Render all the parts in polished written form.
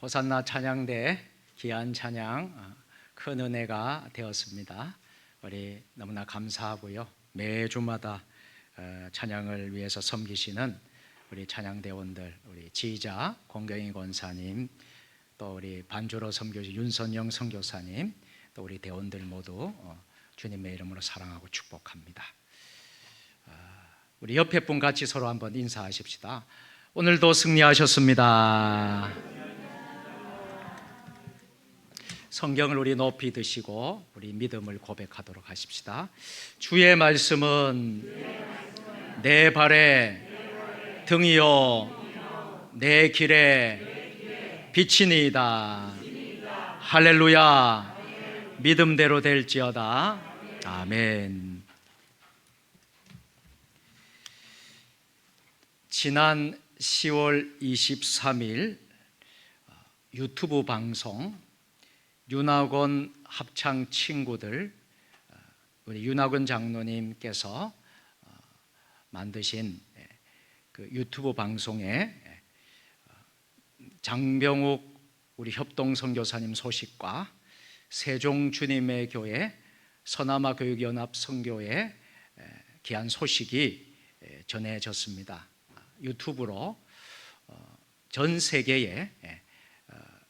호산나 찬양대 귀한 찬양 큰 은혜가 되었습니다. 우리 너무나 감사하고요. 매주마다 찬양을 위해서 섬기시는 우리 찬양대원들, 우리 지휘자 권경희 권사님, 또 우리 반주로 섬겨주신 윤선영 선교사님, 또 우리 대원들 모두 주님의 이름으로 사랑하고 축복합니다. 우리 옆에 분 같이 서로 한번 인사하십시다. 오늘도 승리하셨습니다. 성경을 우리 높이 드시고 우리 믿음을 고백하도록 하십시다. 주의 말씀은 내 발에 등이요 내 길에 빛이니이다. 할렐루야. 믿음대로 될지어다. 아멘. 지난 10월 23일 유튜브 방송 윤학원 합창 친구들, 우리 윤학원 장로님께서 만드신 그 유튜브 방송에 장병욱 우리 협동 선교사님 소식과 세종 주님의 교회 서남아 교육연합 선교회 귀한 소식이 전해졌습니다. 유튜브로 전 세계에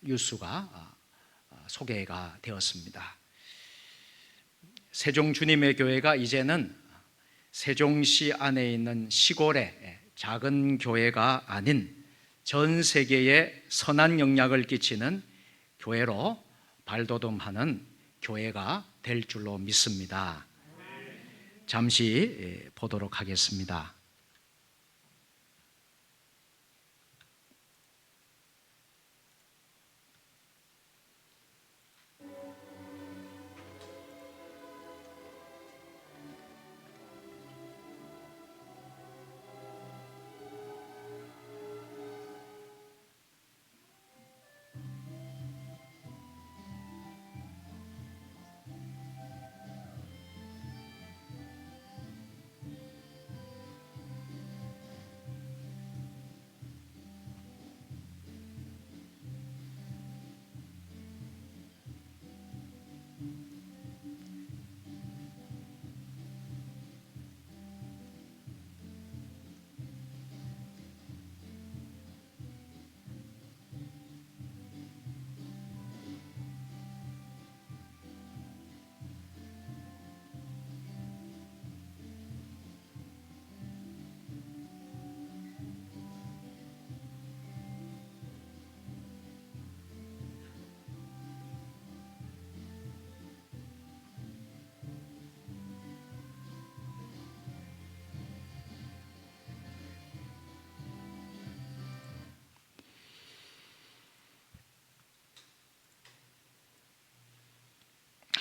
뉴스가 소개가 되었습니다. 세종 주님의 교회가 이제는 세종시 안에 있는 시골의 작은 교회가 아닌 전 세계에 선한 영향을 끼치는 교회로 발돋움하는 교회가 될 줄로 믿습니다. 잠시 보도록 하겠습니다.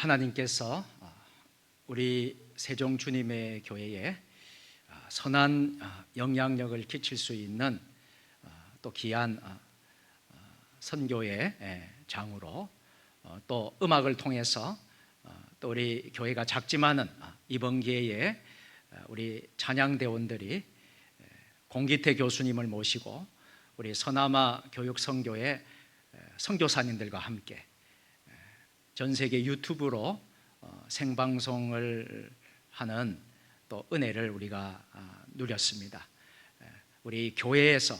하나님께서 우리 세종 주님의 교회에 선한 영향력을 끼칠 수 있는 또 귀한 선교의 장으로, 또 음악을 통해서 또 우리 교회가 작지만은 이번 기회에 우리 찬양대원들이 공기태 교수님을 모시고 우리 서남아 교육선교회 선교사님들과 함께 전 세계 유튜브로 생방송을 하는 또 은혜를 우리가 누렸습니다. 우리 교회에서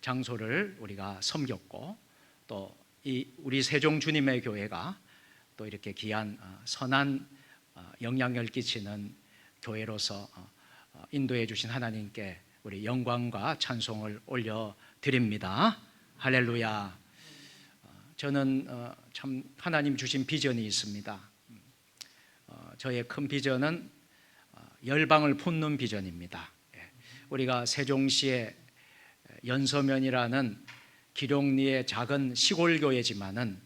장소를 우리가 섬겼고, 또 우리 세종 주님의 교회가 또 이렇게 귀한 선한 영향을 끼치는 교회로서 인도해 주신 하나님께 우리 영광과 찬송을 올려드립니다. 할렐루야. 저는 참 하나님 주신 비전이 있습니다. 저의 큰 비전은 열방을 품는 비전입니다. 우리가 세종시의 연서면이라는 기룡리의 작은 시골교회지만은,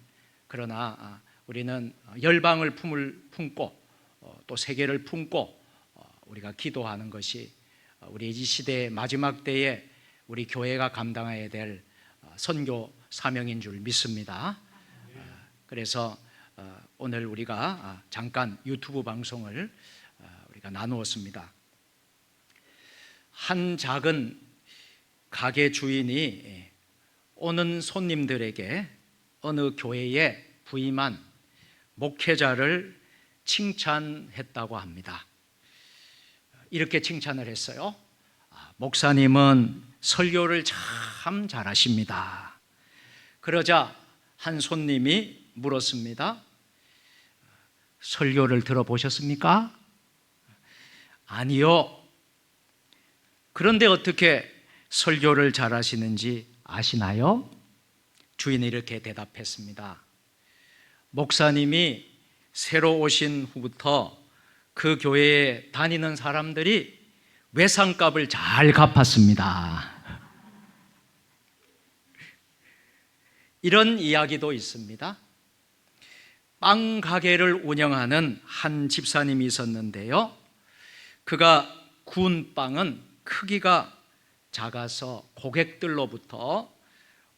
그러나 우리는 열방을 품고 또 세계를 품고 우리가 기도하는 것이 우리 이 시대의 마지막 때에 우리 교회가 감당해야 될 선교 사명인 줄 믿습니다. 그래서 오늘 우리가 잠깐 유튜브 방송을 우리가 나누었습니다. 한 작은 가게 주인이 오는 손님들에게 어느 교회에 부임한 목회자를 칭찬했다고 합니다. 이렇게 칭찬을 했어요. 목사님은 설교를 참 잘하십니다. 그러자 한 손님이 물었습니다. 설교를 들어보셨습니까? 아니요. 그런데 어떻게 설교를 잘하시는지 아시나요? 주인이 이렇게 대답했습니다. 목사님이 새로 오신 후부터 그 교회에 다니는 사람들이 외상값을 잘 갚았습니다. 이런 이야기도 있습니다. 빵 가게를 운영하는 한 집사님이 있었는데요. 그가 구운 빵은 크기가 작아서 고객들로부터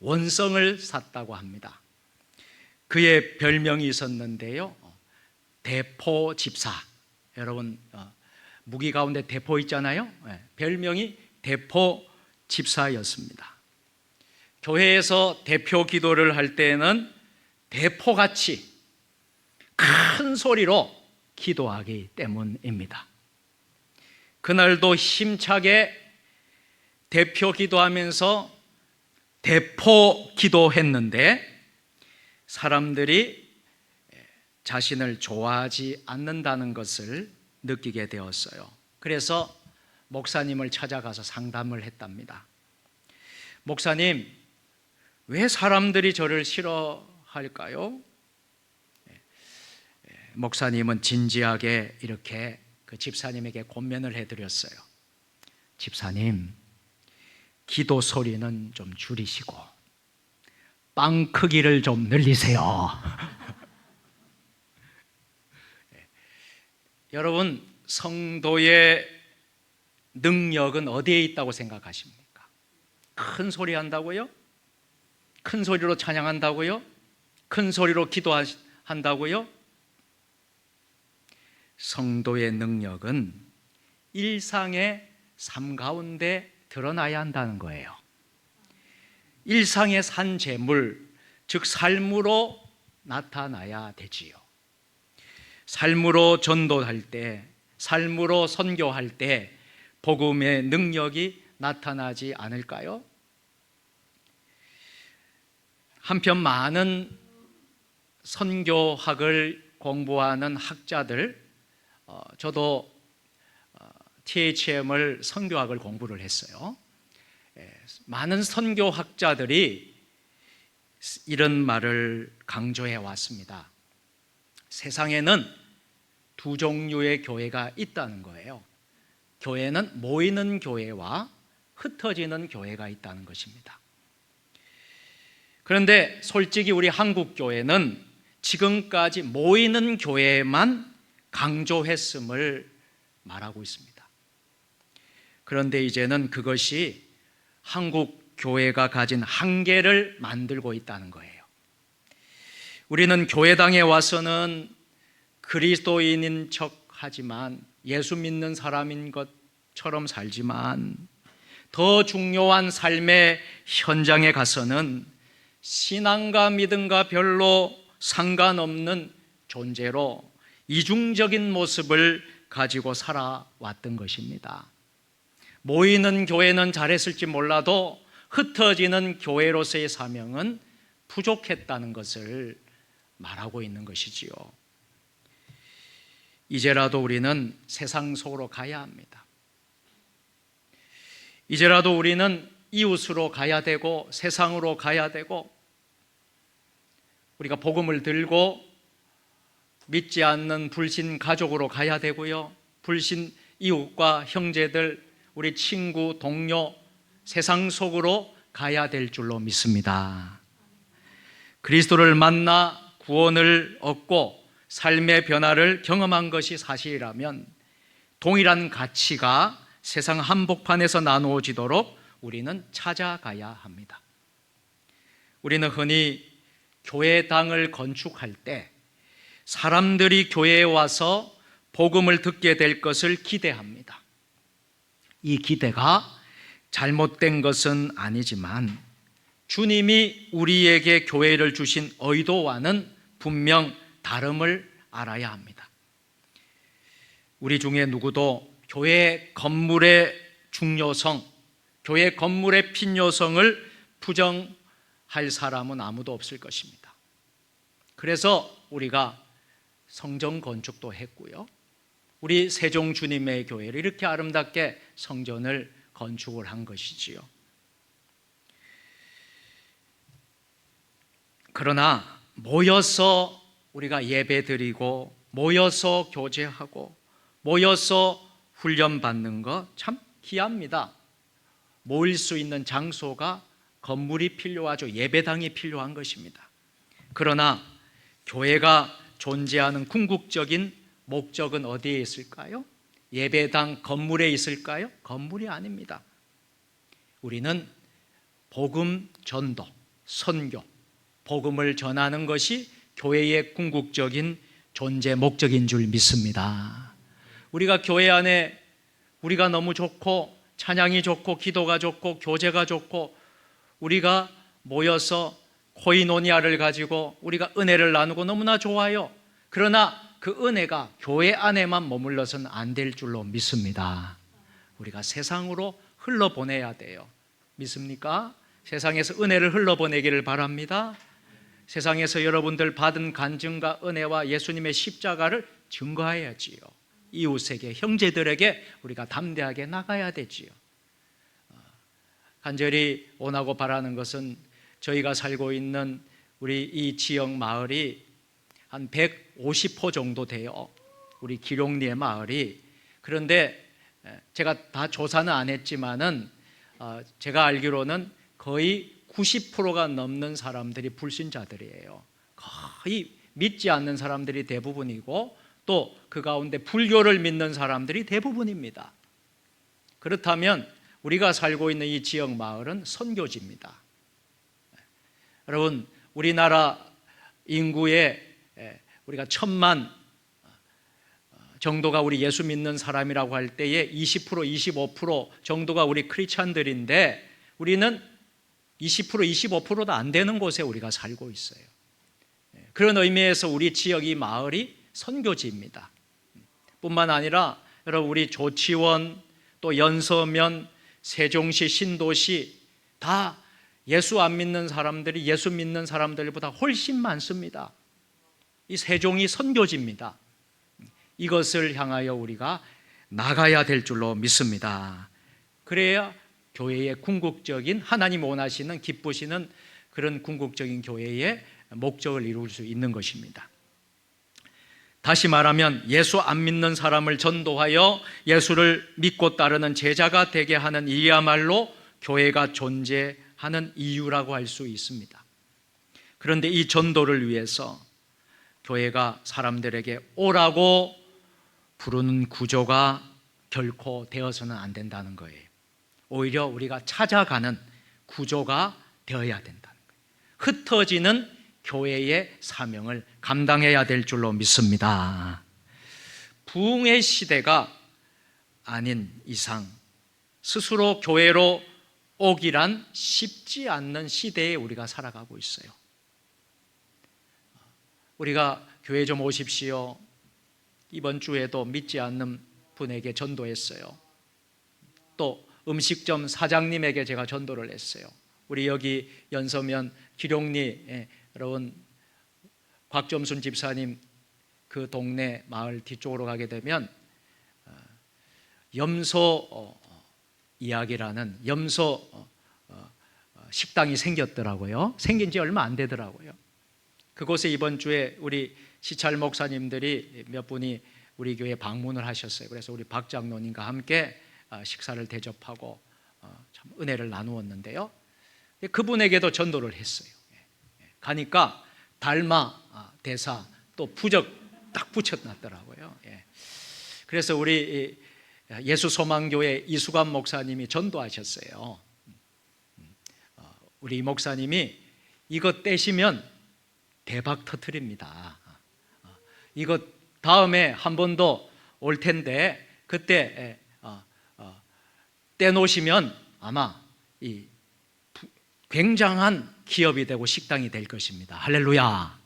원성을 샀다고 합니다. 그의 별명이 있었는데요. 대포 집사. 여러분 무기 가운데 대포 있잖아요. 별명이 대포 집사였습니다. 교회에서 대표 기도를 할 때는 대포같이 큰 소리로 기도하기 때문입니다. 그날도 힘차게 대표 기도하면서 대포 기도했는데 사람들이 자신을 좋아하지 않는다는 것을 느끼게 되었어요. 그래서 목사님을 찾아가서 상담을 했답니다. 목사님, 왜 사람들이 저를 싫어할까요? 목사님은 진지하게 이렇게 그 집사님에게 권면을 해드렸어요. 집사님, 기도 소리는 좀 줄이시고 빵 크기를 좀 늘리세요. 여러분, 성도의 능력은 어디에 있다고 생각하십니까? 큰 소리 한다고요? 큰 소리로 찬양한다고요? 큰 소리로 기도한다고요? 성도의 능력은 일상의 삶 가운데 드러나야 한다는 거예요. 일상의 산 재물, 즉 삶으로 나타나야 되지요. 삶으로 전도할 때, 삶으로 선교할 때 복음의 능력이 나타나지 않을까요? 한편 많은 선교학을 공부하는 학자들, 저도 THM을 선교학을 공부를 했어요. 많은 선교학자들이 이런 말을 강조해 왔습니다. 세상에는 두 종류의 교회가 있다는 거예요. 교회는 모이는 교회와 흩어지는 교회가 있다는 것입니다. 그런데 솔직히 우리 한국 교회는 지금까지 모이는 교회만 강조했음을 말하고 있습니다. 그런데 이제는 그것이 한국 교회가 가진 한계를 만들고 있다는 거예요. 우리는 교회당에 와서는 그리스도인인 척 하지만 예수 믿는 사람인 것처럼 살지만 더 중요한 삶의 현장에 가서는 신앙과 믿음과 별로 상관없는 존재로 이중적인 모습을 가지고 살아왔던 것입니다. 모이는 교회는 잘했을지 몰라도 흩어지는 교회로서의 사명은 부족했다는 것을 말하고 있는 것이지요. 이제라도 우리는 세상 속으로 가야 합니다. 이제라도 우리는 이웃으로 가야 되고 세상으로 가야 되고 우리가 복음을 들고 믿지 않는 불신 가족으로 가야 되고요. 불신 이웃과 형제들, 우리 친구, 동료, 세상 속으로 가야 될 줄로 믿습니다. 그리스도를 만나 구원을 얻고 삶의 변화를 경험한 것이 사실이라면 동일한 가치가 세상 한복판에서 나누어지도록 우리는 찾아가야 합니다. 우리는 흔히 교회당을 건축할 때 사람들이 교회에 와서 복음을 듣게 될 것을 기대합니다. 이 기대가 잘못된 것은 아니지만 주님이 우리에게 교회를 주신 의도와는 분명 다름을 알아야 합니다. 우리 중에 누구도 교회 건물의 중요성, 교회 건물의 필요성을 부정할 사람은 아무도 없을 것입니다. 그래서 우리가 성전 건축도 했고요, 우리 세종 주님의 교회를 이렇게 아름답게 성전을 건축을 한 것이지요. 그러나 모여서 우리가 예배드리고 모여서 교제하고 모여서 훈련받는 거 참 귀합니다. 모일 수 있는 장소가 건물이 필요하죠. 예배당이 필요한 것입니다. 그러나 교회가 존재하는 궁극적인 목적은 어디에 있을까요? 예배당 건물에 있을까요? 건물이 아닙니다. 우리는 복음 전도, 선교, 복음을 전하는 것이 교회의 궁극적인 존재 목적인 줄 믿습니다. 우리가 교회 안에 우리가 너무 좋고 찬양이 좋고 기도가 좋고 교제가 좋고 우리가 모여서 코이노니아를 가지고 우리가 은혜를 나누고 너무나 좋아요. 그러나 그 은혜가 교회 안에만 머물러서는 안 될 줄로 믿습니다. 우리가 세상으로 흘러보내야 돼요. 믿습니까? 세상에서 은혜를 흘러보내기를 바랍니다. 세상에서 여러분들 받은 간증과 은혜와 예수님의 십자가를 증거해야지요. 이웃에게, 형제들에게 우리가 담대하게 나가야 되지요. 간절히 원하고 바라는 것은 저희가 살고 있는 우리 이 지역 마을이 한 150호 정도 돼요. 우리 기룡리의 마을이. 그런데 제가 다 조사는 안 했지만은 제가 알기로는 거의 90%가 넘는 사람들이 불신자들이에요. 거의 믿지 않는 사람들이 대부분이고 또 그 가운데 불교를 믿는 사람들이 대부분입니다. 그렇다면 우리가 살고 있는 이 지역 마을은 선교지입니다. 여러분, 우리나라 인구의 우리가 1000만 정도가 우리 예수 믿는 사람이라고 할 때에 20%, 25% 정도가 우리 크리스찬들인데 우리는 20%, 25%도 안 되는 곳에 우리가 살고 있어요. 그런 의미에서 우리 지역 이 마을이 선교지입니다. 뿐만 아니라 여러분, 우리 조치원, 또 연서면, 세종시, 신도시 다 예수 안 믿는 사람들이 예수 믿는 사람들보다 훨씬 많습니다. 이 세종이 선교지입니다. 이것을 향하여 우리가 나가야 될 줄로 믿습니다. 그래야 교회의 궁극적인, 하나님 원하시는, 기쁘시는 그런 궁극적인 교회의 목적을 이룰 수 있는 것입니다. 다시 말하면 예수 안 믿는 사람을 전도하여 예수를 믿고 따르는 제자가 되게 하는 이야말로 교회가 존재하는 이유라고 할 수 있습니다. 그런데 이 전도를 위해서 교회가 사람들에게 오라고 부르는 구조가 결코 되어서는 안 된다는 거예요. 오히려 우리가 찾아가는 구조가 되어야 된다는 거예요. 흩어지는 교회의 사명을 감당해야 될 줄로 믿습니다. 부흥의 시대가 아닌 이상 스스로 교회로 오기란 쉽지 않는 시대에 우리가 살아가고 있어요. 우리가 교회 좀 오십시오. 이번 주에도 믿지 않는 분에게 전도했어요. 또 음식점 사장님에게 제가 전도를 했어요. 우리 여기 연서면 기룡리 여러분, 곽점순 집사님 그 동네 마을 뒤쪽으로 가게 되면 염소 이야기라는 염소 식당이 생겼더라고요. 생긴 지 얼마 안 되더라고요. 그곳에 이번 주에 우리 시찰 목사님들이 몇 분이 우리 교회에 방문을 하셨어요. 그래서 우리 박 장로님과 함께 식사를 대접하고 참 은혜를 나누었는데요. 그분에게도 전도를 했어요. 가니까 달마 대사 또 부적 딱 붙여놨더라고요. 그래서 우리 예수소망교회 이수관 목사님이 전도하셨어요. 우리 목사님이 이거 떼시면 대박 터뜨립니다. 이거 다음에 한 번 더 올 텐데 그때 떼놓으시면 아마 굉장한 기업이 되고 식당이 될 것입니다. 할렐루야.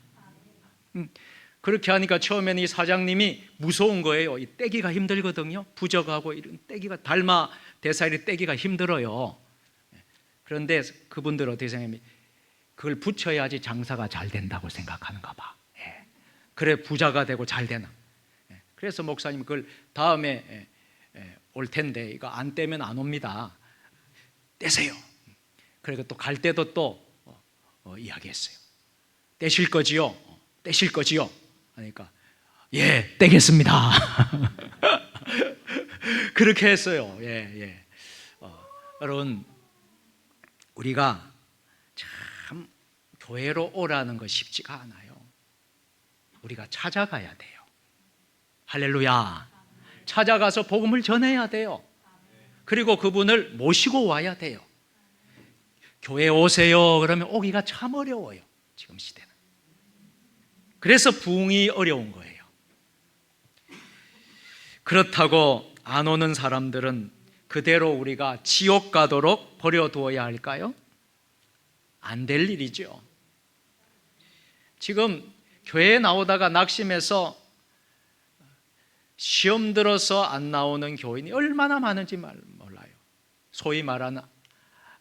그렇게 하니까 처음에는 이 사장님이 무서운 거예요. 이 떼기가 힘들거든요. 부적하고 이런 떼기가 달마 대사리 떼기가 힘들어요. 그런데 그분들 어떻게 생각하면 그걸 붙여야지 장사가 잘 된다고 생각하는가 봐. 그래 부자가 되고 잘 되나. 그래서 목사님 그걸 다음에 올 텐데 이거 안 떼면 안 옵니다. 떼세요. 그리고 또 갈 때도 또 이야기했어요. 떼실 거지요? 떼실 거지요? 하니까 예, 떼겠습니다. 그렇게 했어요. 예. 여러분, 우리가 참 교회로 오라는 거 쉽지가 않아요. 우리가 찾아가야 돼요. 할렐루야. 찾아가서 복음을 전해야 돼요. 그리고 그분을 모시고 와야 돼요. 교회 오세요 그러면 오기가 참 어려워요. 지금 시대는. 그래서 부흥이 어려운 거예요. 그렇다고 안 오는 사람들은 그대로 우리가 지옥 가도록 버려두어야 할까요? 안 될 일이죠. 지금 교회에 나오다가 낙심해서 시험 들어서 안 나오는 교인이 얼마나 많은지 몰라요. 소위 말하는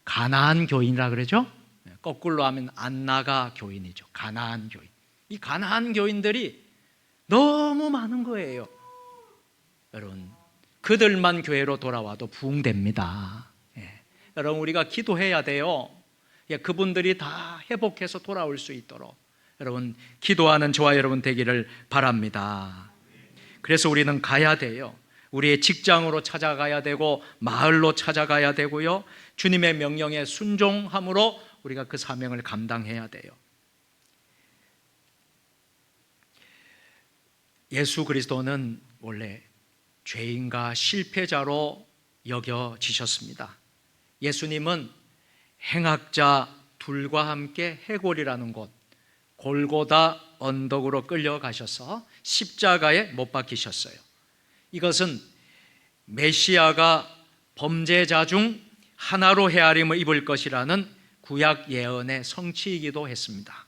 가나안 교인이라 그러죠. 거꾸로 하면 안 나가 교인이죠. 가나안 교인. 이 가나안 교인들이 너무 많은 거예요. 여러분, 그들만 교회로 돌아와도 부흥됩니다. 여러분, 우리가 기도해야 돼요. 그분들이 다 회복해서 돌아올 수 있도록 여러분 기도하는 저와 여러분 되기를 바랍니다. 그래서 우리는 가야 돼요. 우리의 직장으로 찾아가야 되고 마을로 찾아가야 되고요. 주님의 명령에 순종함으로 우리가 그 사명을 감당해야 돼요. 예수 그리스도는 원래 죄인과 실패자로 여겨지셨습니다. 예수님은 행악자 둘과 함께 해골이라는 곳 골고다 언덕으로 끌려가셔서 십자가에 못 박히셨어요. 이것은 메시아가 범죄자 중 하나로 헤아림을 입을 것이라는 구약 예언의 성취이기도 했습니다.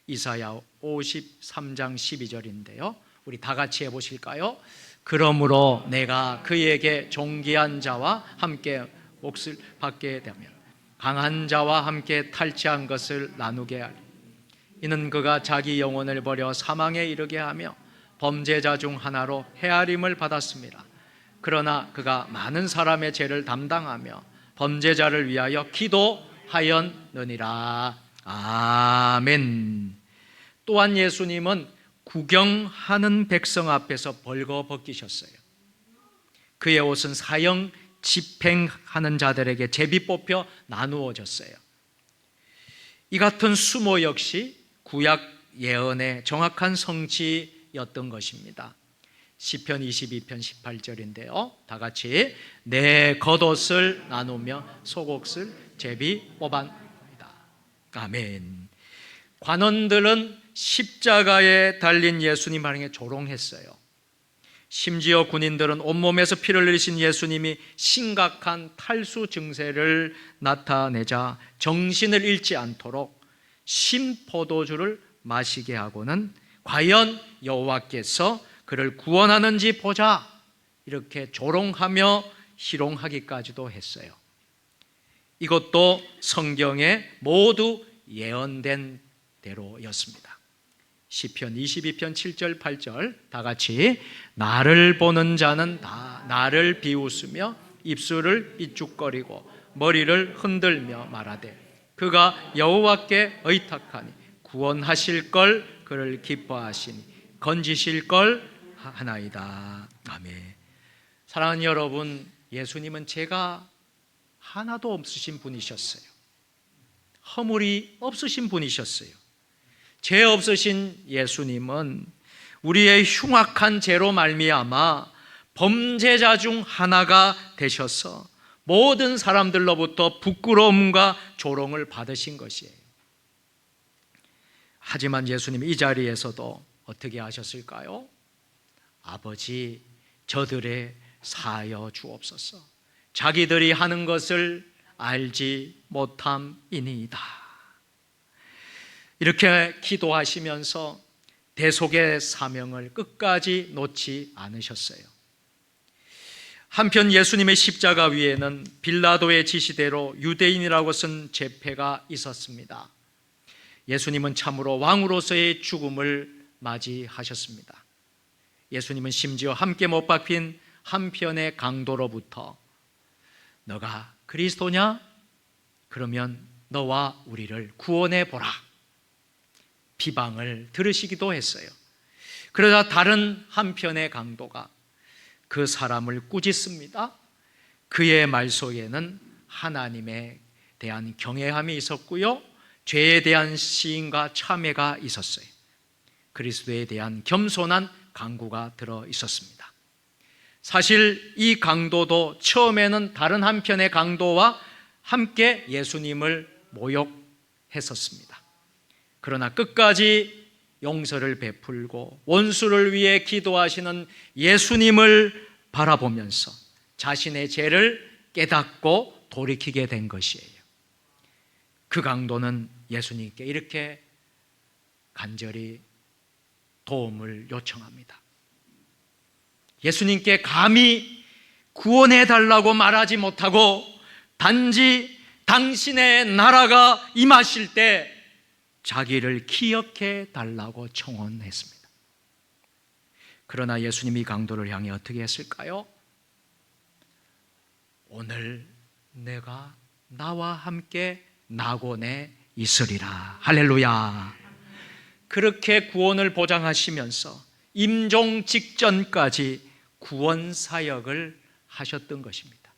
이사야 53장 12절인데요. 우리 다 같이 해보실까요? 그러므로 내가 그에게 존귀한 자와 함께 몫을 받게 되면 강한 자와 함께 탈취한 것을 나누게 하리. 이는 그가 자기 영혼을 버려 사망에 이르게 하며 범죄자 중 하나로 헤아림을 받았습니다. 그러나 그가 많은 사람의 죄를 담당하며 범죄자를 위하여 기도하였느니라. 아멘. 또한 예수님은 구경하는 백성 앞에서 벌거벗기셨어요. 그의 옷은 사형 집행하는 자들에게 제비 뽑혀 나누어졌어요. 이 같은 수모 역시 구약 예언의 정확한 성취였던 것입니다. 시편 22편 18절인데요. 다 같이 내 겉옷을 나누며 속옷을 제비 뽑았나이다. 아멘. 관원들은 십자가에 달린 예수님 반응에 조롱했어요. 심지어 군인들은 온몸에서 피를 흘리신 예수님이 심각한 탈수 증세를 나타내자 정신을 잃지 않도록 신포도주를 마시게 하고는 과연 여호와께서 그를 구원하는지 보자 이렇게 조롱하며 희롱하기까지도 했어요. 이것도 성경에 모두 예언된 대로였습니다. 시편 22편 7절 8절 다 같이 나를 보는 자는 다 나를 비웃으며 입술을 삐죽거리고 머리를 흔들며 말하되 그가 여호와께 의탁하니 구원하실 걸 그를 기뻐하시니 건지실 걸 하나이다. 아멘. 사랑하는 여러분, 예수님은 죄가 하나도 없으신 분이셨어요. 허물이 없으신 분이셨어요. 죄 없으신 예수님은 우리의 흉악한 죄로 말미암아 범죄자 중 하나가 되셔서 모든 사람들로부터 부끄러움과 조롱을 받으신 것이에요. 하지만 예수님이 이 자리에서도 어떻게 하셨을까요? 아버지, 저들의 사하여 주옵소서. 자기들이 하는 것을 알지 못함이니이다. 이렇게 기도하시면서 대속의 사명을 끝까지 놓지 않으셨어요. 한편 예수님의 십자가 위에는 빌라도의 지시대로 유대인이라고 쓴 제패가 있었습니다. 예수님은 참으로 왕으로서의 죽음을 맞이하셨습니다. 예수님은 심지어 함께 못 박힌 한편의 강도로부터 너가 그리스도냐? 그러면 너와 우리를 구원해 보라, 비방을 들으시기도 했어요. 그러자 다른 한편의 강도가 그 사람을 꾸짖습니다. 그의 말 속에는 하나님에 대한 경외함이 있었고요, 죄에 대한 시인과 참회가 있었어요. 그리스도에 대한 겸손한 간구가 들어 있었습니다. 사실 이 강도도 처음에는 다른 한편의 강도와 함께 예수님을 모욕했었습니다. 그러나 끝까지 용서를 베풀고 원수를 위해 기도하시는 예수님을 바라보면서 자신의 죄를 깨닫고 돌이키게 된 것이에요. 그 강도는 예수님께 이렇게 간절히 도움을 요청합니다. 예수님께 감히 구원해 달라고 말하지 못하고 단지 당신의 나라가 임하실 때 자기를 기억해 달라고 청원했습니다. 그러나 예수님이 강도를 향해 어떻게 했을까요? 오늘 내가 나와 함께 낙원에 있으리라. 할렐루야. 그렇게 구원을 보장하시면서 임종 직전까지 구원 사역을 하셨던 것입니다.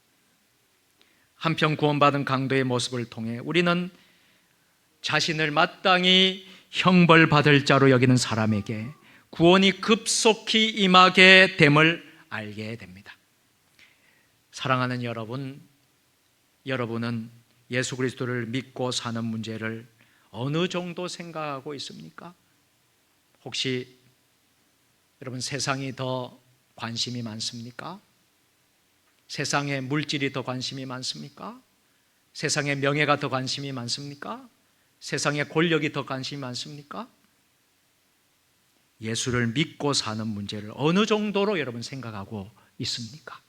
한편 구원받은 강도의 모습을 통해 우리는 자신을 마땅히 형벌받을 자로 여기는 사람에게 구원이 급속히 임하게 됨을 알게 됩니다. 사랑하는 여러분, 여러분은 예수 그리스도를 믿고 사는 문제를 어느 정도 생각하고 있습니까? 혹시 여러분 세상이 더 관심이 많습니까? 세상의 물질이 더 관심이 많습니까? 세상의 명예가 더 관심이 많습니까? 세상의 권력이 더 관심이 많습니까? 예수를 믿고 사는 문제를 어느 정도로 여러분 생각하고 있습니까?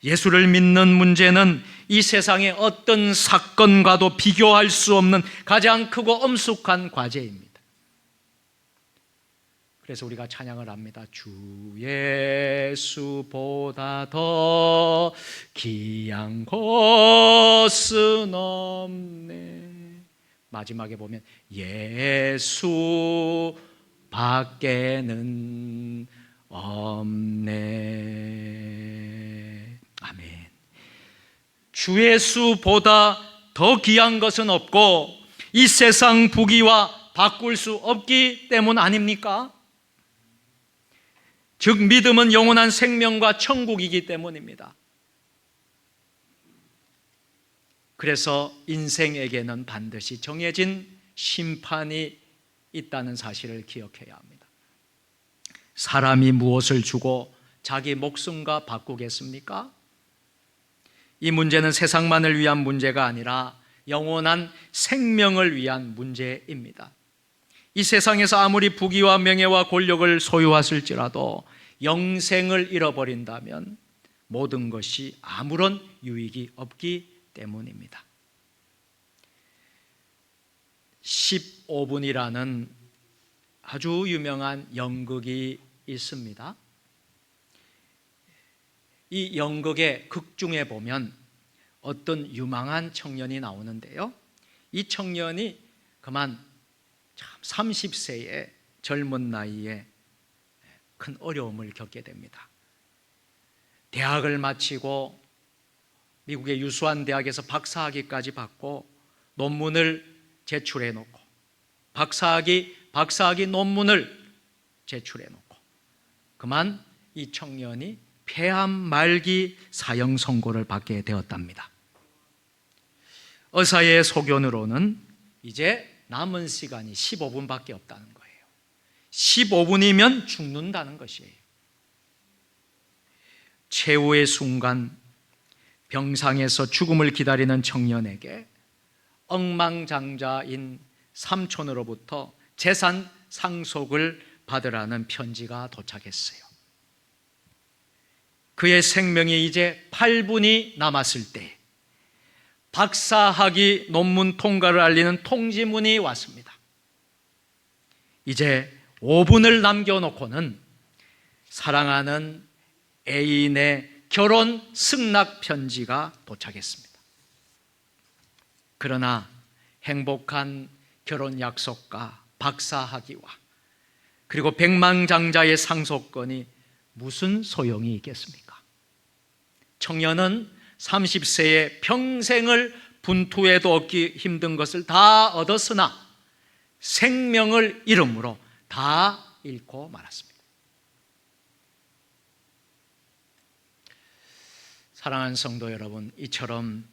예수를 믿는 문제는 이 세상의 어떤 사건과도 비교할 수 없는 가장 크고 엄숙한 과제입니다. 그래서 우리가 찬양을 합니다. 주 예수보다 더 귀한 것은 없네. 마지막에 보면 예수 밖에는 없네. 아멘. 주 예수보다 더 귀한 것은 없고 이 세상 부귀와 바꿀 수 없기 때문 아닙니까? 즉 믿음은 영원한 생명과 천국이기 때문입니다. 그래서 인생에게는 반드시 정해진 심판이 있다는 사실을 기억해야 합니다. 사람이 무엇을 주고 자기 목숨과 바꾸겠습니까? 이 문제는 세상만을 위한 문제가 아니라 영원한 생명을 위한 문제입니다. 이 세상에서 아무리 부귀와 명예와 권력을 소유하실지라도 영생을 잃어버린다면 모든 것이 아무런 유익이 없기 때문입니다. 15분이라는 아주 유명한 연극이 있습니다. 이 연극의 극 중에 보면 어떤 유망한 청년이 나오는데요, 이 청년이 그만 30세의 젊은 나이에 큰 어려움을 겪게 됩니다. 대학을 마치고 미국의 유수한 대학에서 박사학위까지 받고 논문을 제출해 놓고 박사학위 논문을 제출해 놓고 그만 이 청년이 폐암 말기 사형 선고를 받게 되었답니다. 의사의 소견으로는 이제 남은 시간이 15분밖에 없다는 거예요. 15분이면 죽는다는 것이에요. 최후의 순간 병상에서 죽음을 기다리는 청년에게 억만장자인 삼촌으로부터 재산 상속을 받으라는 편지가 도착했어요. 그의 생명이 이제 8분이 남았을 때 박사학위 논문 통과를 알리는 통지문이 왔습니다. 이제 5분을 남겨놓고는 사랑하는 애인의 결혼 승낙 편지가 도착했습니다. 그러나 행복한 결혼 약속과 박사학위와 그리고 백만장자의 상속권이 무슨 소용이 있겠습니까? 청년은 30세에 평생을 분투해도 얻기 힘든 것을 다 얻었으나 생명을 잃음으로 다 잃고 말았습니다. 사랑하는 성도 여러분, 이처럼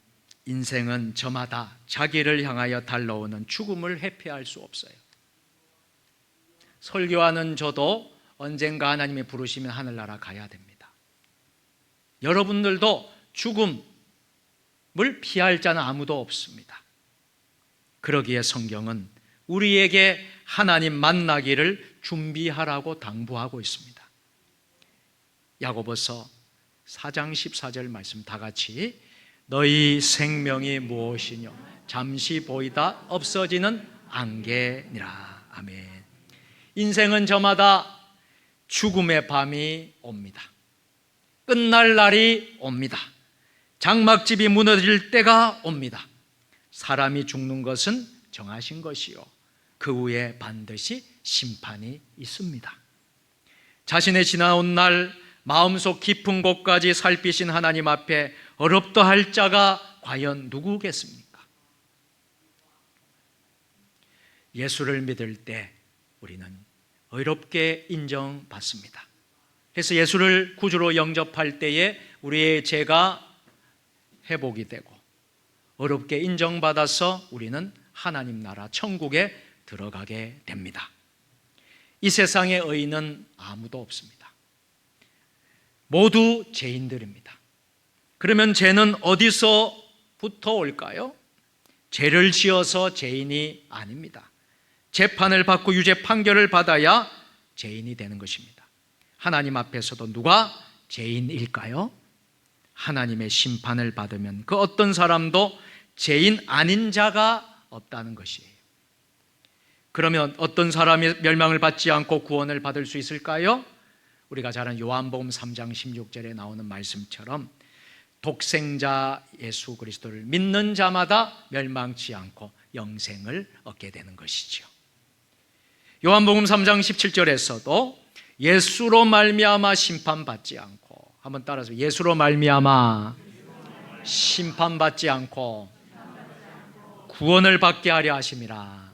인생은 저마다 자기를 향하여 달려오는 죽음을 회피할 수 없어요. 설교하는 저도 언젠가 하나님이 부르시면 하늘나라 가야 됩니다. 여러분들도 죽음을 피할 자는 아무도 없습니다. 그러기에 성경은 우리에게 하나님 만나기를 준비하라고 당부하고 있습니다. 야고보서 4장 14절 말씀 다 같이, 너희 생명이 무엇이뇨 잠시 보이다 없어지는 안개니라. 아멘. 인생은 저마다 죽음의 밤이 옵니다. 끝날 날이 옵니다. 장막집이 무너질 때가 옵니다. 사람이 죽는 것은 정하신 것이요 그 후에 반드시 심판이 있습니다. 자신의 지나온 날 마음속 깊은 곳까지 살피신 하나님 앞에 어렵다 할 자가 과연 누구겠습니까? 예수를 믿을 때 우리는 의롭게 인정받습니다. 그래서 예수를 구주로 영접할 때에 우리의 죄가 회복이 되고 의롭게 인정받아서 우리는 하나님 나라 천국에 들어가게 됩니다. 이 세상에 의인은 아무도 없습니다. 모두 죄인들입니다. 그러면 죄는 어디서부터 올까요? 죄를 지어서 죄인이 아닙니다. 재판을 받고 유죄 판결을 받아야 죄인이 되는 것입니다. 하나님 앞에서도 누가 죄인일까요? 하나님의 심판을 받으면 그 어떤 사람도 죄인 아닌 자가 없다는 것이에요. 그러면 어떤 사람이 멸망을 받지 않고 구원을 받을 수 있을까요? 우리가 잘 아는 요한복음 3장 16절에 나오는 말씀처럼 독생자 예수 그리스도를 믿는 자마다 멸망치 않고 영생을 얻게 되는 것이죠. 요한복음 3장 17절에서도 예수로 말미암아 심판받지 않고, 한번 따라서, 예수로 말미암아 심판받지 않고 구원을 받게 하려 하심이라.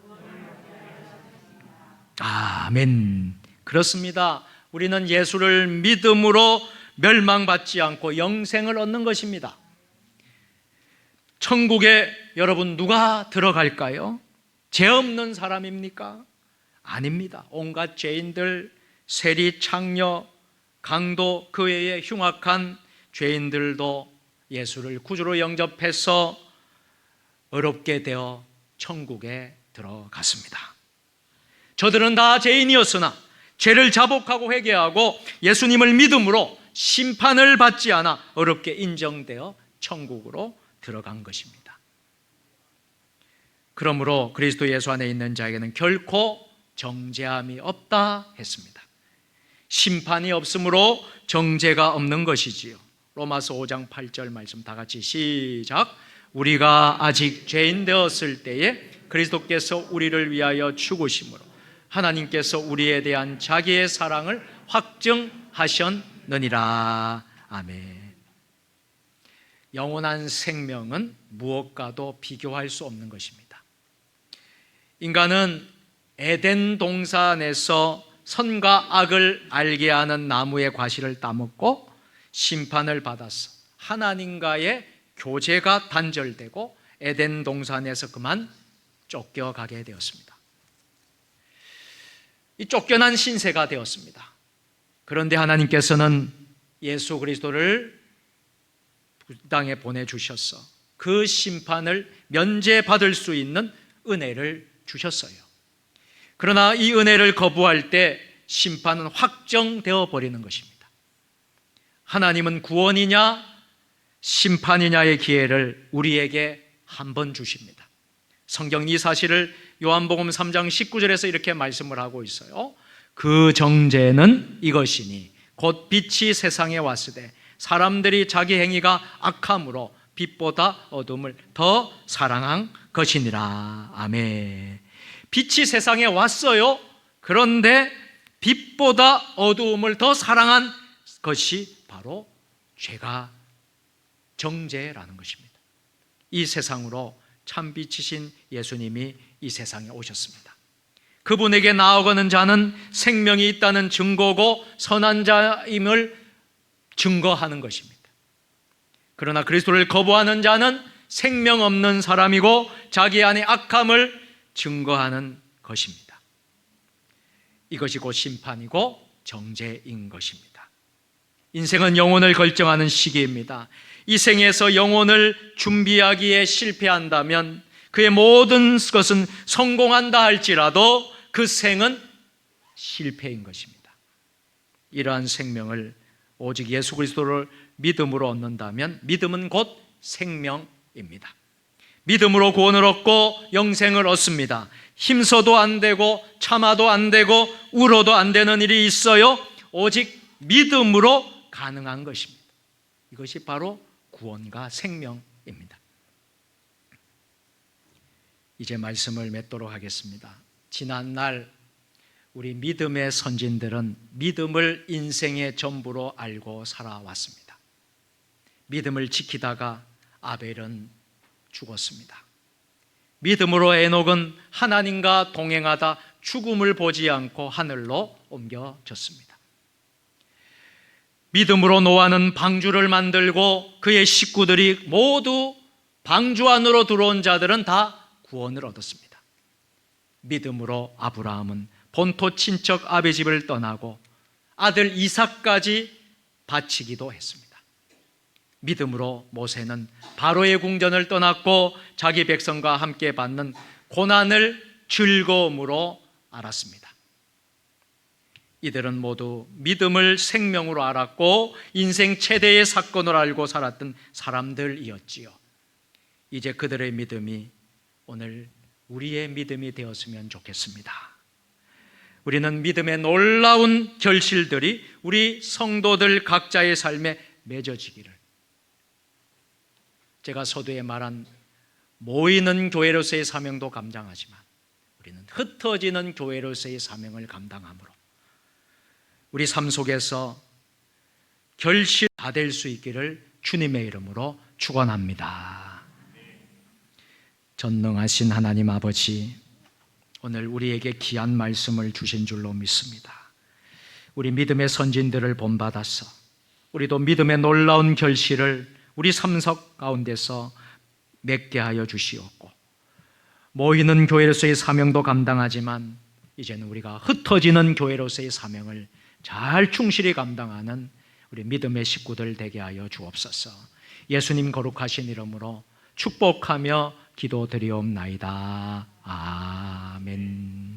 아멘. 그렇습니다. 우리는 예수를 믿음으로 멸망받지 않고 영생을 얻는 것입니다. 천국에 여러분 누가 들어갈까요? 죄 없는 사람입니까? 아닙니다. 온갖 죄인들, 세리, 창녀, 강도, 그 외에 흉악한 죄인들도 예수를 구주로 영접해서 의롭게 되어 천국에 들어갔습니다. 저들은 다 죄인이었으나 죄를 자복하고 회개하고 예수님을 믿음으로 심판을 받지 않아 의롭게 인정되어 천국으로 들어간 것입니다. 그러므로 그리스도 예수 안에 있는 자에게는 결코 정죄함이 없다 했습니다. 심판이 없으므로 정죄가 없는 것이지요. 로마서 5장 8절 말씀 다 같이 시작. 우리가 아직 죄인 되었을 때에 그리스도께서 우리를 위하여 죽으심으로 하나님께서 우리에 대한 자기의 사랑을 확증하셨느니라. 아멘. 영원한 생명은 무엇과도 비교할 수 없는 것입니다. 인간은 에덴 동산에서 선과 악을 알게 하는 나무의 과실을 따먹고 심판을 받아서 하나님과의 교제가 단절되고 에덴 동산에서 그만 쫓겨가게 되었습니다. 이 쫓겨난 신세가 되었습니다. 그런데 하나님께서는 예수 그리스도를 땅에 보내주셔서 그 심판을 면제받을 수 있는 은혜를 주셨어요. 그러나 이 은혜를 거부할 때 심판은 확정되어 버리는 것입니다. 하나님은 구원이냐 심판이냐의 기회를 우리에게 한 번 주십니다. 성경 이 사실을 요한복음 3장 19절에서 이렇게 말씀을 하고 있어요. 그 정죄는 이것이니 곧 빛이 세상에 왔으되 사람들이 자기 행위가 악함으로 빛보다 어둠을 더 사랑한 것이니라. 아멘. 빛이 세상에 왔어요. 그런데 빛보다 어두움을 더 사랑한 것이 바로 죄가 정죄라는 것입니다. 이 세상으로 참빛이신 예수님이 이 세상에 오셨습니다. 그분에게 나아가는 자는 생명이 있다는 증거고 선한 자임을 증거하는 것입니다. 그러나 그리스도를 거부하는 자는 생명 없는 사람이고 자기 안에 악함을 증거하는 것입니다. 이것이 곧 심판이고 정죄인 것입니다. 인생은 영혼을 결정하는 시기입니다. 이 생에서 영혼을 준비하기에 실패한다면 그의 모든 것은 성공한다 할지라도 그 생은 실패인 것입니다. 이러한 생명을 오직 예수 그리스도를 믿음으로 얻는다면 믿음은 곧 생명입니다. 믿음으로 구원을 얻고 영생을 얻습니다. 힘써도 안 되고 참아도 안 되고 울어도 안 되는 일이 있어요. 오직 믿음으로 가능한 것입니다. 이것이 바로 구원과 생명입니다. 이제 말씀을 맺도록 하겠습니다. 지난날 우리 믿음의 선진들은 믿음을 인생의 전부로 알고 살아왔습니다. 믿음을 지키다가 아벨은 죽었습니다. 믿음으로 에녹은 하나님과 동행하다 죽음을 보지 않고 하늘로 옮겨졌습니다. 믿음으로 노아는 방주를 만들고 그의 식구들이 모두 방주 안으로 들어온 자들은 다 구원을 얻었습니다. 믿음으로 아브라함은 본토 친척 아비 집을 떠나고 아들 이삭까지 바치기도 했습니다. 믿음으로 모세는 바로의 궁전을 떠났고 자기 백성과 함께 받는 고난을 즐거움으로 알았습니다. 이들은 모두 믿음을 생명으로 알았고 인생 최대의 사건을 알고 살았던 사람들이었지요. 이제 그들의 믿음이 오늘 우리의 믿음이 되었으면 좋겠습니다. 우리는 믿음의 놀라운 결실들이 우리 성도들 각자의 삶에 맺어지기를, 제가 서두에 말한 모이는 교회로서의 사명도 감당하지만 우리는 흩어지는 교회로서의 사명을 감당함으로 우리 삶 속에서 결실 다 될 수 있기를 주님의 이름으로 축원합니다. 전능하신 하나님 아버지, 오늘 우리에게 귀한 말씀을 주신 줄로 믿습니다. 우리 믿음의 선진들을 본받아서 우리도 믿음의 놀라운 결실을 우리 삶 가운데서 맺게 하여 주시옵고, 모이는 교회로서의 사명도 감당하지만 이제는 우리가 흩어지는 교회로서의 사명을 잘 충실히 감당하는 우리 믿음의 식구들 되게 하여 주옵소서. 예수님 거룩하신 이름으로 축복하며 기도드리옵나이다. 아멘.